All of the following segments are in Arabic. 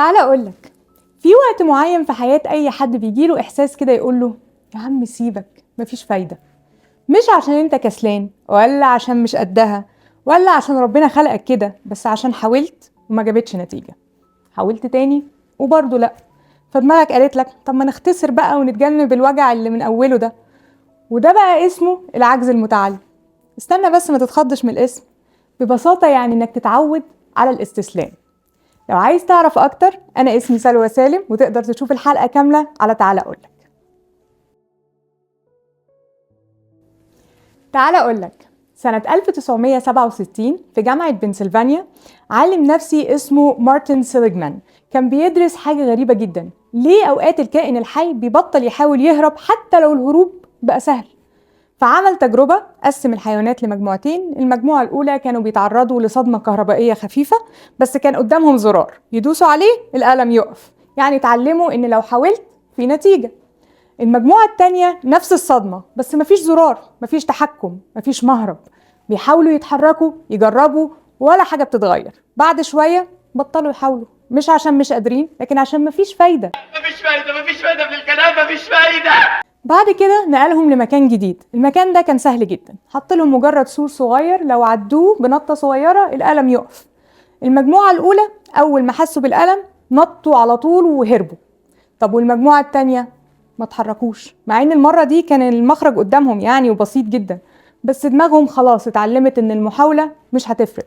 تعالى أقولك، في وقت معين في حياة أي حد بيجيله إحساس كده يقوله يا عم سيبك مفيش فايدة، مش عشان أنت كسلان ولا عشان مش قدها ولا عشان ربنا خلقك كده، بس عشان حاولت وما جابتش نتيجة، حاولت تاني وبرضه لأ، فدماغك قالت لك طب ما نختصر بقى ونتجنب الوجع اللي من أوله ده، وده بقى اسمه العجز المتعلم. استنى بس ما تتخضش من الاسم، ببساطة يعني إنك تتعود على الاستسلام. لو عايز تعرف أكتر، أنا اسمي سلوى سالم، وتقدر تشوف الحلقة كاملة على تعالى أقولك. تعالى أقولك، سنة 1967 في جامعة بنسلفانيا عالم نفسي اسمه مارتن سيليجمان كان بيدرس حاجة غريبة جدا، ليه أوقات الكائن الحي بيبطل يحاول يهرب حتى لو الهروب بقى سهل. فعمل تجربة، قسم الحيوانات لمجموعتين، المجموعة الأولى كانوا بيتعرضوا لصدمة كهربائية خفيفة بس كان قدامهم زرار يدوسوا عليه القلم يقف، يعني اتعلموا إن لو حاولت في نتيجة. المجموعة التانية نفس الصدمة بس مفيش زرار، مفيش تحكم، مفيش مهرب، بيحاولوا يتحركوا يجربوا ولا حاجة بتتغير. بعد شوية بطلوا يحاولوا، مش عشان مش قادرين لكن عشان مفيش فايدة. مفيش فايدة من الكلام، مفيش فايدة. بعد كده نقلهم لمكان جديد، المكان ده كان سهل جدا، حط لهم مجرد سور صغير لو عدوه بنطة صغيرة القلم يقف. المجموعة الأولى أول ما حسوا بالقلم نطوا على طول وهربوا. طب والمجموعة التانية ما تحركوش، مع ان المرة دي كان المخرج قدامهم يعني وبسيط جدا، بس دماغهم خلاص اتعلمت ان المحاولة مش هتفرق،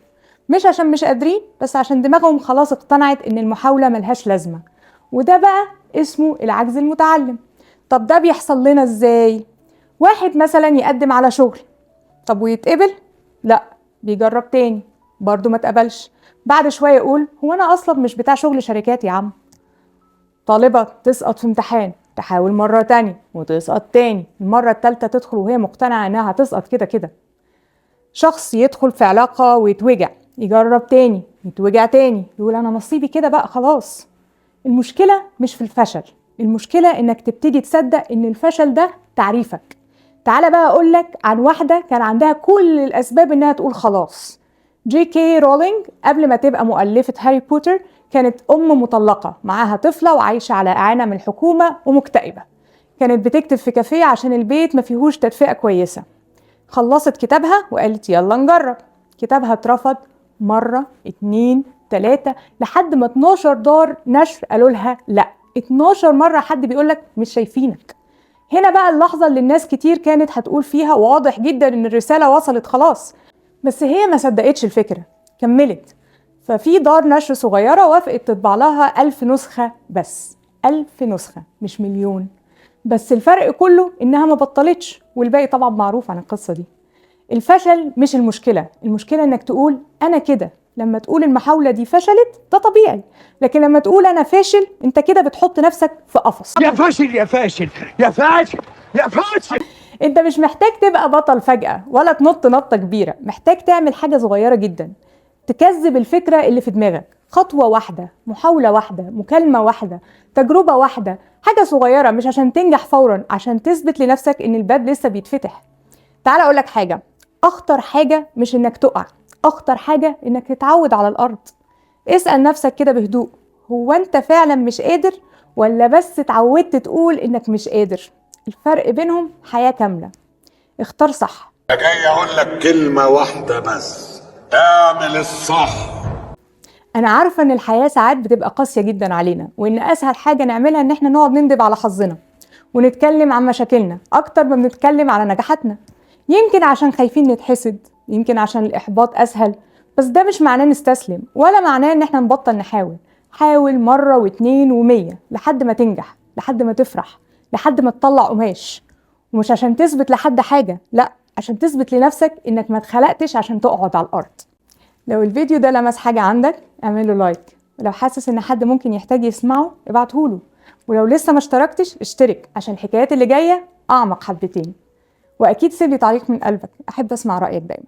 مش عشان مش قادرين بس عشان دماغهم خلاص اقتنعت ان المحاولة ملهاش لازمة. وده بقى اسمه العجز المتعلم. طب ده بيحصل لنا ازاي؟ واحد مثلا يقدم على شغل، طب ويتقبل؟ لا، بيجرب تاني برضو ما تقبلش، بعد شوية يقول هو انا اصلا مش بتاع شغل شركات يا عم. طالبة تسقط في امتحان، تحاول مرة تانية وتسقط تاني، المرة التالتة تدخل وهي مقتنعة انها هتسقط كده كده. شخص يدخل في علاقة ويتوجع، يجرب تاني يتوجع تاني، يقول انا نصيبي كده بقى خلاص. المشكلة مش في الفشل، المشكلة انك تبتدي تصدق ان الفشل ده تعريفك. تعالى بقى اقولك عن واحدة كان عندها كل الاسباب انها تقول خلاص. جي كي رولينج قبل ما تبقى مؤلفة هاري بوتر كانت ام مطلقة معاها طفلة وعايشة على اعانة من الحكومة ومكتئبة. كانت بتكتب في كافيه عشان البيت ما فيهوش تدفئة كويسة. خلصت كتابها وقالت يلا نجرب. كتابها اترفض مرة 2 3 لحد ما 12 دار نشر قالوا لها لا. 12 مرة حد بيقولك مش شايفينك. هنا بقى اللحظة اللي الناس كتير كانت هتقول فيها واضح جدا ان الرسالة وصلت خلاص، بس هي ما صدقتش الفكرة، كملت. ففي دار نشر صغيرة وافقت تطبع لها 1000 نسخة بس، 1000 نسخة مش مليون. بس الفرق كله انها ما بطلتش، والباقي طبعا معروف عن القصة دي. الفشل مش المشكلة، المشكلة انك تقول انا كده. لما تقول المحاولة دي فشلت ده طبيعي، لكن لما تقول انا فاشل انت كده بتحط نفسك في قفص. يا فاشل يا فاشل يا فاشل يا فاشل. انت مش محتاج تبقى بطل فجأة ولا تنط نطة كبيرة، محتاج تعمل حاجة صغيرة جدا، تكذب الفكرة اللي في دماغك. خطوة واحدة، محاولة واحدة، مكالمة واحدة، تجربة واحدة، حاجة صغيرة، مش عشان تنجح فورا، عشان تثبت لنفسك ان الباب لسه بيتفتح. تعال اقولك حاجة، اخطر حاجة مش انك تقع، اخطر حاجة انك تتعود على الارض. اسأل نفسك كده بهدوء، هو انت فعلا مش قادر ولا بس اتعودت تقول انك مش قادر؟ الفرق بينهم حياة كاملة. اختار صح. جاي اقول لك كلمة واحدة بس، اعمل الصح. انا عارفة ان الحياة ساعات بتبقى قاسية جدا علينا، وان اسهل حاجة نعملها ان احنا نقعد نندب على حظنا ونتكلم عن مشاكلنا اكتر ما بنتكلم على نجاحاتنا. يمكن عشان خايفين نتحسد، يمكن عشان الاحباط اسهل، بس ده مش معناه نستسلم ولا معناه ان احنا نبطل نحاول. حاول مرة واتنين ومية لحد ما تنجح، لحد ما تفرح، لحد ما تطلع قماش. ومش عشان تثبت لحد حاجة، لا، عشان تثبت لنفسك انك ما اتخلقتش عشان تقعد على الارض. لو الفيديو ده لمس حاجة عندك اعمله لايك، ولو حاسس ان حد ممكن يحتاج يسمعه ابعتهوله، ولو لسه ما اشتركتش اشترك عشان الحكايات اللي جاية اعمق حبتين. واكيد سيب لي تعليق من قلبك، احب اسمع رأيك دايما.